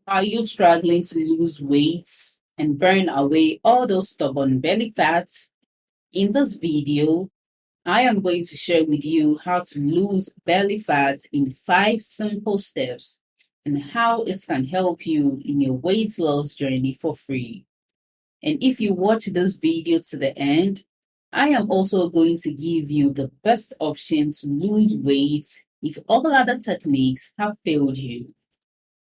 Are you struggling to lose weight and burn away all those stubborn belly fats? In this video, I am going to share with you how to lose belly fat in 5 simple steps and how it can help you in your weight loss journey for free. And if you watch this video to the end, I am also going to give you the best option to lose weight if all other techniques have failed you.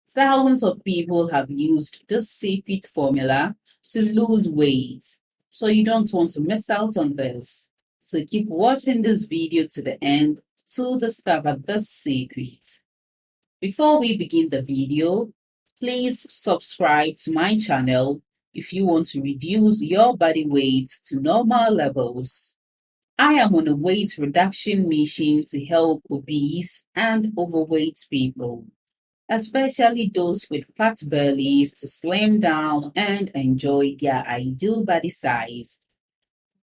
Thousands of people have used this secret formula to lose weight, so you don't want to miss out on this. So keep watching this video to the end to discover this secret. Before we begin the video, please subscribe to my channel if you want to reduce your body weight to normal levels. I am on a weight reduction mission to help obese and overweight people, especially those with fat bellies, to slim down and enjoy their ideal body size.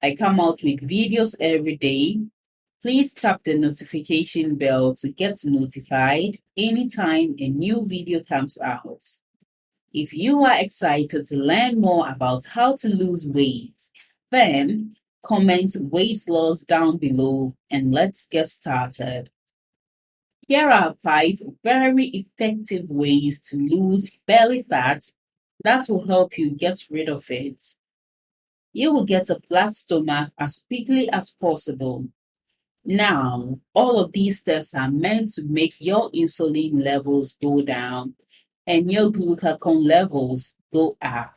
I come out with videos every day. Please tap the notification bell to get notified anytime a new video comes out. If you are excited to learn more about how to lose weight, then comment weight loss down below and let's get started. Here are 5 very effective ways to lose belly fat that will help you get rid of it. You will get a flat stomach as quickly as possible. Now, all of these steps are meant to make your insulin levels go down and your glucagon levels go up.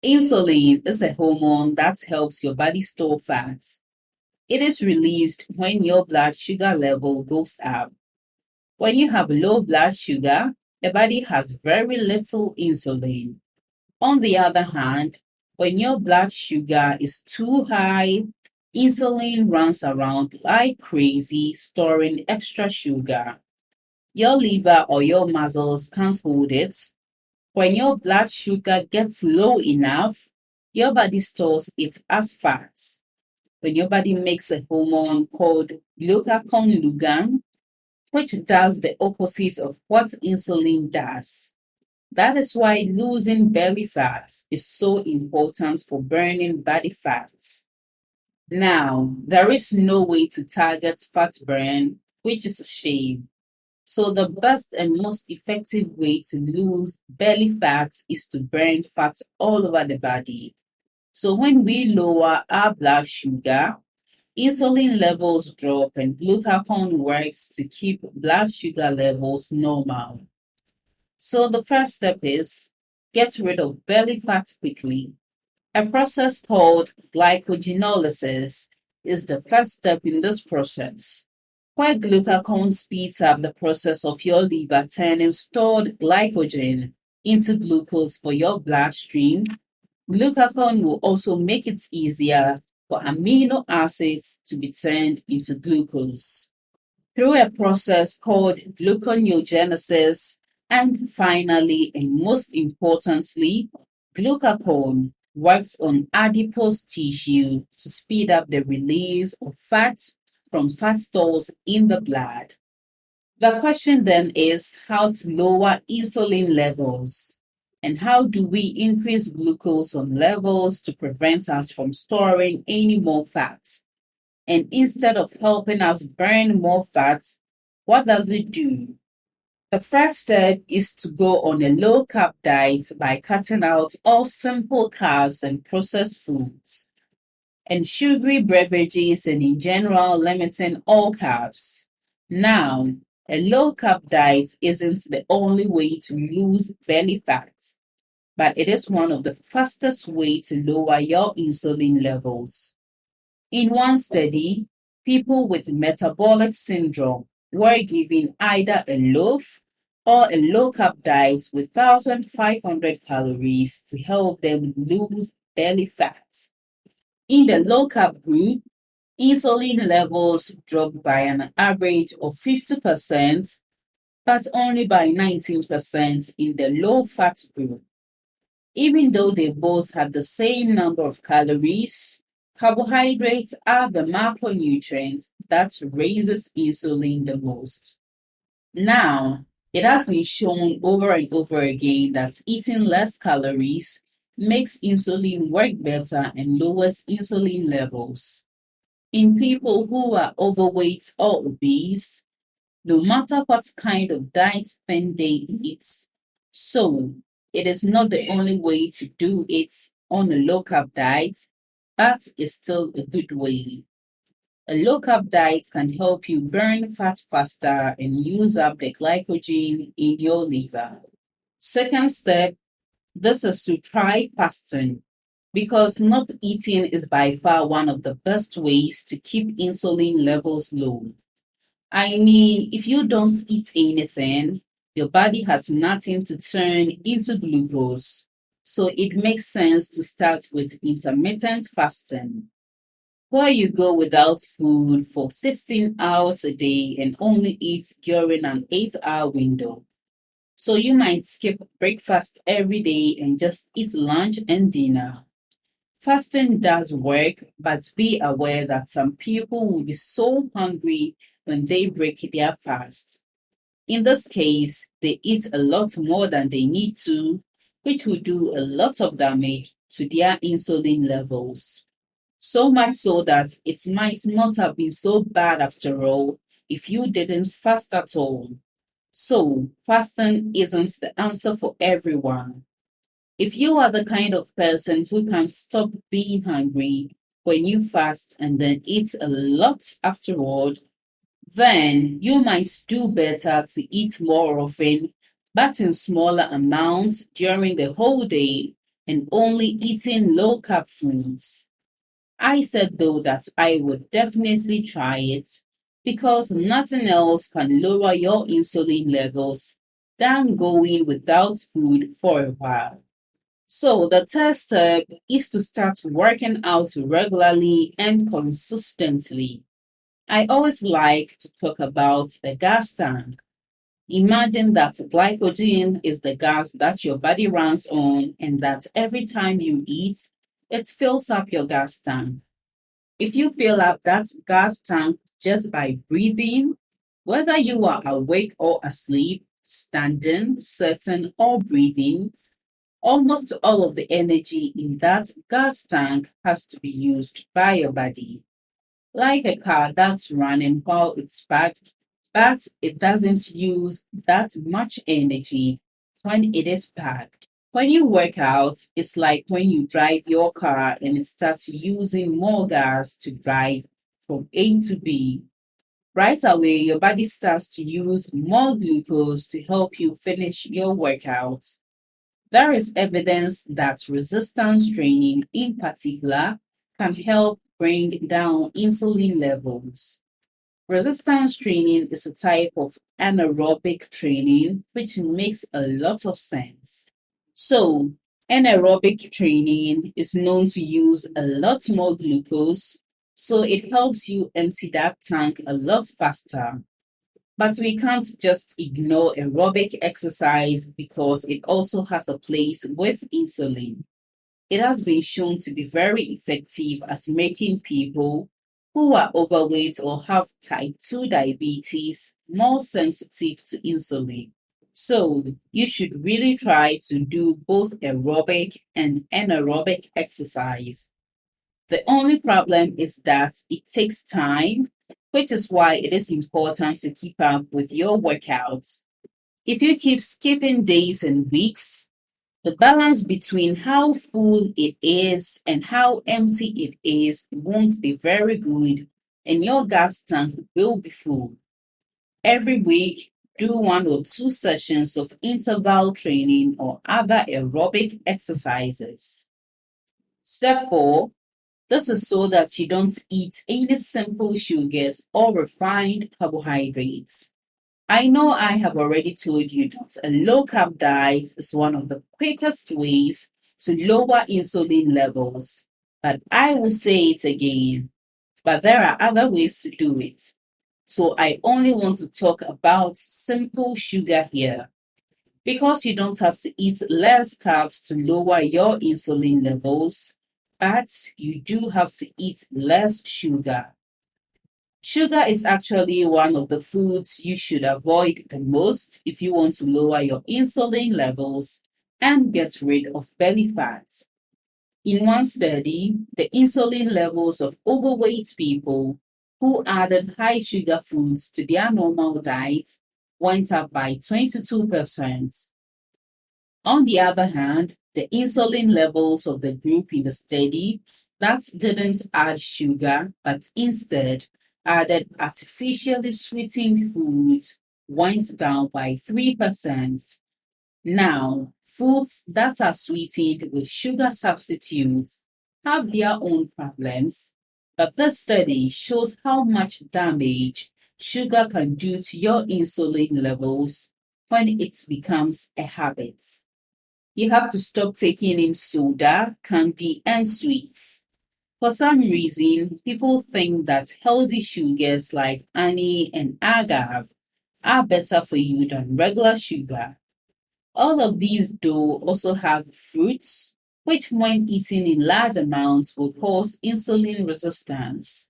Insulin is a hormone that helps your body store fat. It is released when your blood sugar level goes up. When you have low blood sugar, the body has very little insulin. On the other hand, when your blood sugar is too high, insulin runs around like crazy, storing extra sugar. Your liver or your muscles can't hold it. When your blood sugar gets low enough, your body stores it as fat. When your body makes a hormone called glucagon, which does the opposite of what insulin does. That is why losing belly fat is so important for burning body fats. Now, there is no way to target fat burn, which is a shame. So the best and most effective way to lose belly fat is to burn fat all over the body. So when we lower our blood sugar, insulin levels drop and glucagon works to keep blood sugar levels normal. So the first step is get rid of belly fat quickly. A process called glycogenolysis is the first step in this process, where glucagon speeds up the process of your liver turning stored glycogen into glucose for your bloodstream. Glucagon will also make it easier for amino acids to be turned into glucose through a process called gluconeogenesis. And finally, and most importantly, glucagon works on adipose tissue to speed up the release of fat from fat stores in the blood. The question then is how to lower insulin levels. And how do we increase glucose on levels to prevent us from storing any more fats? And instead of helping us burn more fats, what does it do? The first step is to go on a low-carb diet by cutting out all simple carbs and processed foods, and sugary beverages, and in general limiting all carbs. Now, a low-carb diet isn't the only way to lose belly fat, but it is one of the fastest ways to lower your insulin levels. In one study, people with metabolic syndrome were given either a loaf or a low-carb diet with 1,500 calories to help them lose belly fat. In the low-carb group, insulin levels dropped by an average of 50%, but only by 19% in the low-fat group. Even though they both had the same number of calories, carbohydrates are the macronutrient that raises insulin the most. Now, It has been shown over and over again that eating less calories makes insulin work better and lowers insulin levels. In people who are overweight or obese, no matter what kind of diet then they eat, so it is not the only way to do it on a low carb diet. That is still a good way. A low carb diet can help you burn fat faster and use up the glycogen in your liver. Second step, this is to try fasting because not eating is by far one of the best ways to keep insulin levels low. I mean, if you don't eat anything, your body has nothing to turn into glucose. So it makes sense to start with intermittent fasting, where you go without food for 16 hours a day and only eat during an 8-hour window. So you might skip breakfast every day and just eat lunch and dinner. Fasting does work, but be aware that some people will be so hungry when they break their fast. In this case, they eat a lot more than they need to, which will do a lot of damage to their insulin levels. So much so that it might not have been so bad after all if you didn't fast at all. So, fasting isn't the answer for everyone. If you are the kind of person who can't stop being hungry when you fast and then eat a lot afterward, then you might do better to eat more often, but in smaller amounts during the whole day and only eating low carb foods. I said though that I would definitely try it because nothing else can lower your insulin levels than going without food for a while. So the third step is to start working out regularly and consistently. I always like to talk about the gas tank. Imagine that glycogen is the gas that your body runs on, and that every time you eat, it fills up your gas tank. If you fill up that gas tank just by breathing, whether you are awake or asleep, standing, sitting, or breathing, almost all of the energy in that gas tank has to be used by your body. Like a car that's running while it's parked, but it doesn't use that much energy when it is parked. When you work out, it's like when you drive your car and it starts using more gas to drive from A to B. Right away, your body starts to use more glucose to help you finish your workout. There is evidence that resistance training, in particular, can help bring down insulin levels. Resistance training is a type of anaerobic training which makes a lot of sense. So, anaerobic training is known to use a lot more glucose, so it helps you empty that tank a lot faster. But we can't just ignore aerobic exercise because it also has a place with insulin. It has been shown to be very effective at making people who are overweight or have type 2 diabetes more sensitive to insulin. So, you should really try to do both aerobic and anaerobic exercise. The only problem is that it takes time, which is why it is important to keep up with your workouts. If you keep skipping days and weeks, the balance between how full it is and how empty it is won't be very good, and your gas tank will be full. Every week, do 1 or 2 sessions of interval training or other aerobic exercises. Step 4, this is so that you don't eat any simple sugars or refined carbohydrates. I know I have already told you that a low carb diet is one of the quickest ways to lower insulin levels, but I will say it again. But there are other ways to do it. So I only want to talk about simple sugar here. Because you don't have to eat less carbs to lower your insulin levels, but you do have to eat less sugar. Sugar is actually one of the foods you should avoid the most if you want to lower your insulin levels and get rid of belly fat. In one study, the insulin levels of overweight people who added high sugar foods to their normal diet went up by 22%. On the other hand, the insulin levels of the group in the study that didn't add sugar but instead added artificially sweetened foods went down by 3%. Now, foods that are sweetened with sugar substitutes have their own problems, but this study shows how much damage sugar can do to your insulin levels when it becomes a habit. You have to stop taking in soda, candy, and sweets. For some reason, people think that healthy sugars like honey and agave are better for you than regular sugar. All of these, though, also have fruits, which, when eaten in large amounts, will cause insulin resistance.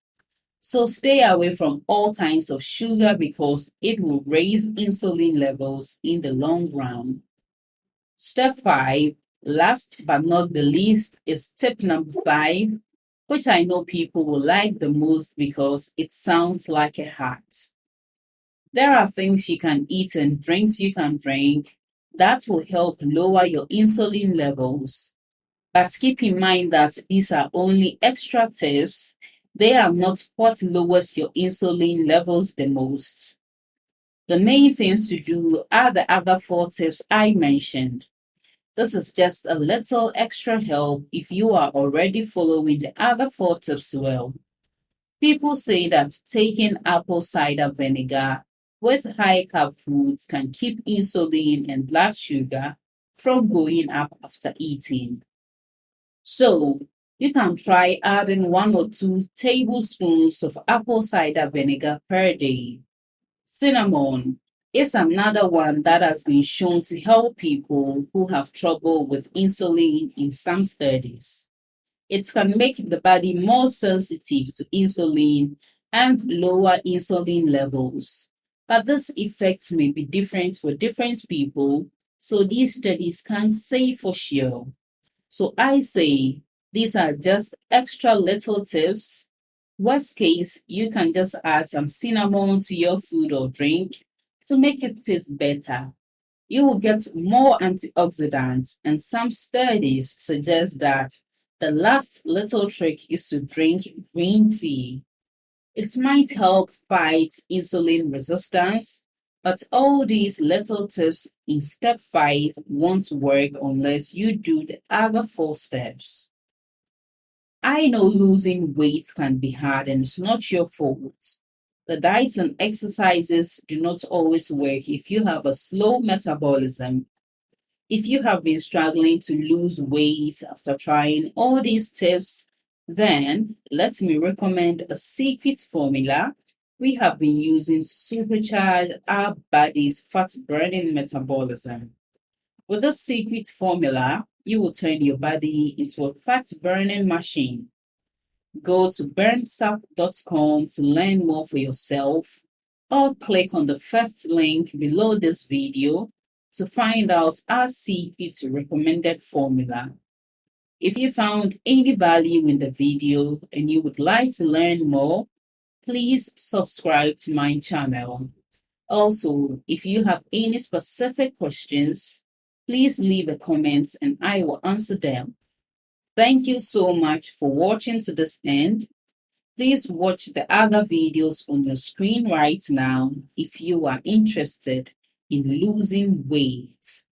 So stay away from all kinds of sugar because it will raise insulin levels in the long run. Step 5, last but not the least, is tip number 5, which I know people will like the most because it sounds like a hack. There are things you can eat and drinks you can drink that will help lower your insulin levels. But keep in mind that these are only extra tips. They are not what lowers your insulin levels the most. The main things to do are the other 4 tips I mentioned. This is just a little extra help if you are already following the other 4 tips well. People say that taking apple cider vinegar with high carb foods can keep insulin and blood sugar from going up after eating. So, you can try adding 1 or 2 tablespoons of apple cider vinegar per day. Cinnamon is another one that has been shown to help people who have trouble with insulin in some studies. It can make the body more sensitive to insulin and lower insulin levels. But this effect may be different for different people, so these studies can't say for sure. So I say these are just extra little tips. Worst case, you can just add some cinnamon to your food or drink to make it taste better. You will get more antioxidants, and some studies suggest that the last little trick is to drink green tea. It might help fight insulin resistance, but all these little tips in step 5 won't work unless you do the other 4 steps. I know losing weight can be hard and it's not your fault. The diets and exercises do not always work if you have a slow metabolism. If you have been struggling to lose weight after trying all these tips, then let me recommend a secret formula we have been using to supercharge our body's fat burning metabolism. With this secret formula, you will turn your body into a fat burning machine. Go to burnsap.com to learn more for yourself, or click on the first link below this video to find out our secret recommended formula. If you found any value in the video and you would like to learn more, please subscribe to my channel. Also, if you have any specific questions, please leave a comment and I will answer them. Thank you so much for watching to this end. Please watch the other videos on your screen right now if you are interested in losing weight.